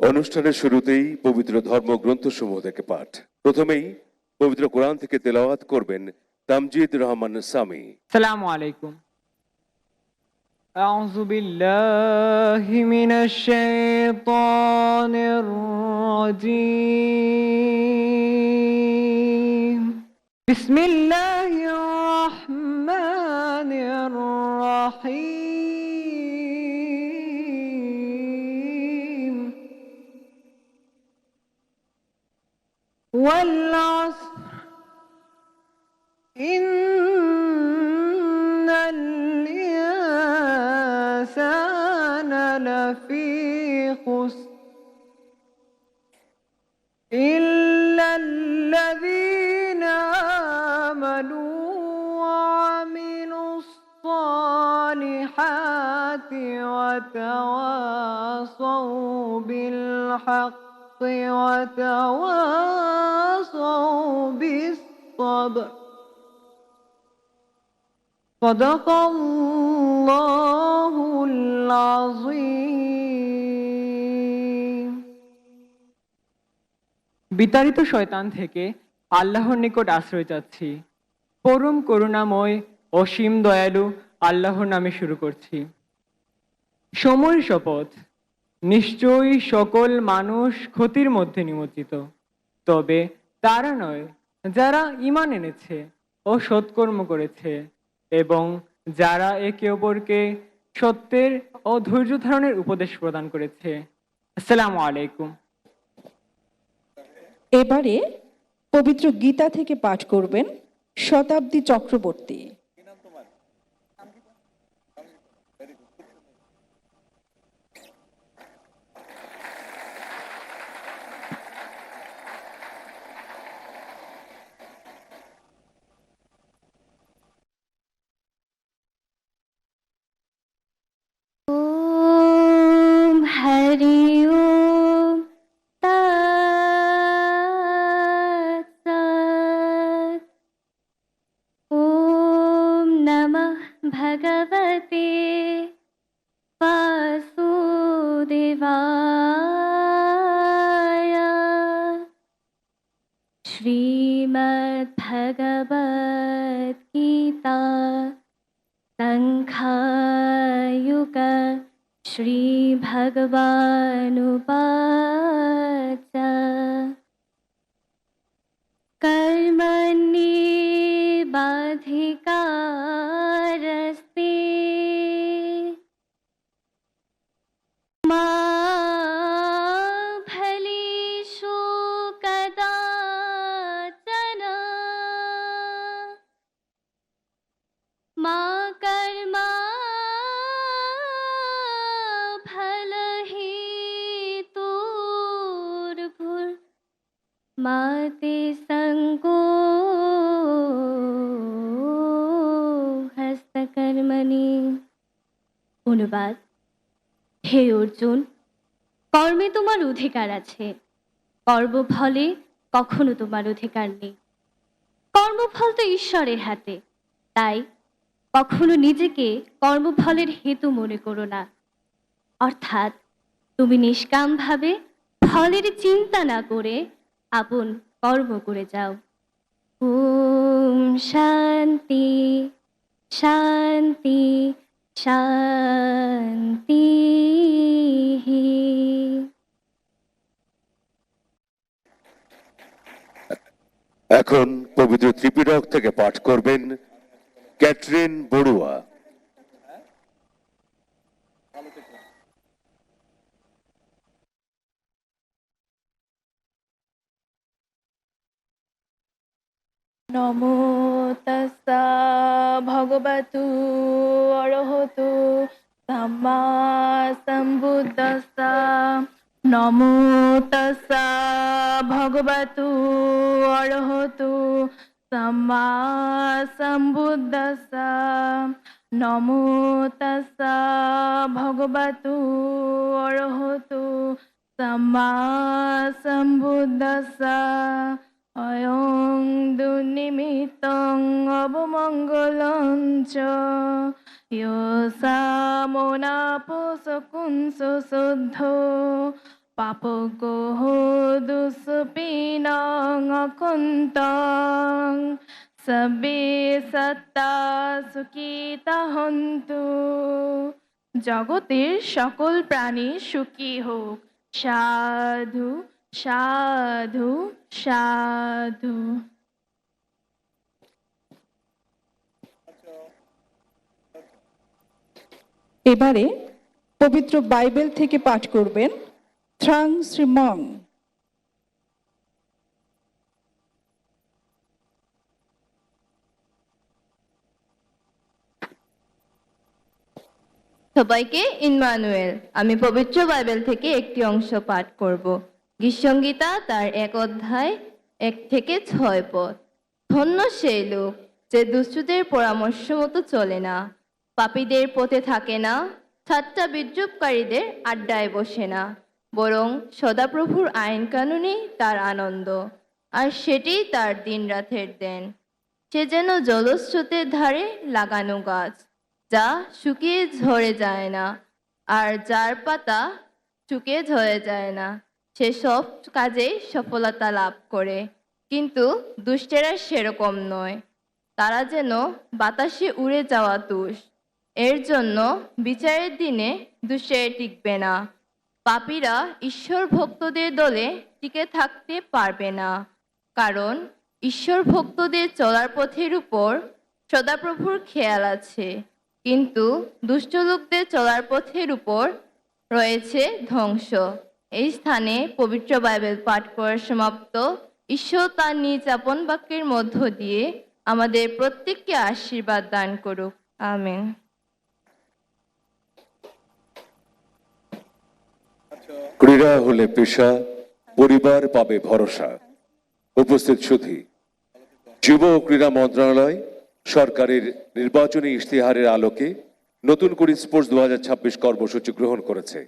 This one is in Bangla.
অনুষ্ঠানের শুরুতেই পবিত্র ধর্মগ্রন্থসমূহ থেকে পাঠ। প্রথমেই পবিত্র কোরআন থেকে তেলাওয়াত করবেন তামজিদ রহমান সামি। আসসালামু আলাইকুম। আউযু বিল্লাহি মিনাশ শাইতানির রাজীম। বিসমিল্লাহির রহমানির রহিম। ওয়াল আসর ইন্নাল ইনসানা লাফি খুসর ইল্লাল্লাযীনা আমানু ওয়া আমিলুস সালিহাতি ওয়া তাওয়াসাউ বিল হাক্কি ওয়া তাওয়াসাউ বিস সাবর। সাদাকাল্লাহুল আযীম। বিতাড়িত শয়তান থেকে আল্লাহর নিকট আশ্রয় চাচ্ছি। পরম করুণাময় অসীম দয়ালু আল্লাহর নামে শুরু করছি। সময়ের শপথ, নিশ্চয়ই সকল মানুষ ক্ষতির মধ্যে নিমজ্জিত, তবে তারা নয় যারা ঈমান এনেছে ও সৎকর্ম করেছে এবং যারা একে অপরকে সত্যের ও ধৈর্য ধারণের উপদেশ প্রদান করেছে। আসসালামু আলাইকুম। এবারে পবিত্র গীতা থেকে পাঠ করবেন শতাব্দী চক্রবর্তী। ওম হরি ওম তৎসৎ। ওম নমঃ ভগবতে বাসুদেবায়। শ্রীমদ্ ভগবদ গীতা সংখ্যায়ুক শ্রী ভগবানুবাচ কর্মণ্যেবাধিকারস্তে মা ফলেষু কদাচন মা কর্মা ফলহেতুর্ভুর মা তে সঙ্গোऽস্ত কর্মণি। অনুবাদ: হে অর্জুন, কর্মে তোমার অধিকার আছে, কর্মফলে কখনো তোমার অধিকার নেই। কর্মফল তো ঈশ্বরের হাতে, তাই কখনো নিজেকে কর্মফলের হেতু মনে করো না। অর্থাৎ তুমি নিষ্কামভাবে ফলের চিন্তা না করে আপন কর্ম করে যাও। ওম শান্তি শান্তি শান্তি। এখন পবিত্র ত্রিপিটক থেকে পাঠ করবেন ক্যাটরিন বড়ুয়া। নমো তাস্সা ভগবতু অরহতু সাম্মা সম্বুদ্ধাস্সা। নমো তাস্সা ভগবতু অরহতু সাম্মা সম্বুদ্ধাস্সা। নমো তাস্সা ভগবতু অরহতু সাম্মা সম্বুদ্ধাস্সা। অয়ং দুর্নিমিত্তং অবমঙ্গলং চ ইয়সামনাপসকুংস শুদ্ধ পাপকোহ দুষ্পিনং অকুন্তং সবে সত্তা সুখিতা হন্তু। জগতের সকল প্রাণী সুখী হোক। সাধু সাধু সাধু। এবারে পবিত্র বাইবেল থেকে পাঠ করবেন থ্রাং শ্রীমং। সবাইকে ইম্মানুয়েল। আমি পবিত্র বাইবেল থেকে একটি অংশ পাঠ করব। গীতসংগীতা তার 1 অধ্যায় 1 থেকে 6 পদ। ধন্য সেই লোক যে দুষ্টদের পরামর্শ মতো চলে না, পাপীদের পথে থাকে না, ঠাট্টা বিদ্রুপকারীদের আড্ডায় বসে না, বরং সদাপ্রভুর আইন কানুনে তার আনন্দ, আর সেটিই তার দিনরাতের দেন। সে যেন জলস্রোতের ধারে লাগানো গাছ, যা শুকিয়ে ঝরে যায় না, আর যার পাতা শুকিয়ে ঝরে যায় না। সে সব কাজেই সফলতা লাভ করে। কিন্তু দুষ্টেরা সেরকম নয়, তারা যেন বাতাসে উড়ে যাওয়া তুষ। এর জন্য বিচারের দিনে দুষ্টেরা টিকবে না। পাপীরা ঈশ্বর ভক্তদের দলে টিকে থাকতে পারবে না, কারণ ঈশ্বর ভক্তদের চলার পথের উপর সদাপ্রভুর খেয়াল আছে, কিন্তু দুষ্ট লোকদের চলার পথের উপর রয়েছে ধ্বংস। এই স্থানে পবিত্র বাইবেল পাঠ করা সমাপ্ত। ঈশ্বর তার নিজ আপন বাক্যের মধ্য দিয়ে আমাদের প্রত্যেককে আশীর্বাদ দান করুক। আমেন। ক্রীড়া হলে পেশা, পরিবার পাবে ভরসা। উপস্থিত সুধী, যুব ও ক্রীড়া মন্ত্রণালয় সরকারের নির্বাচনী ইশতেহারের আলোকে নতুন করে স্পোর্টস 2026 কর্মসূচি গ্রহণ করেছে।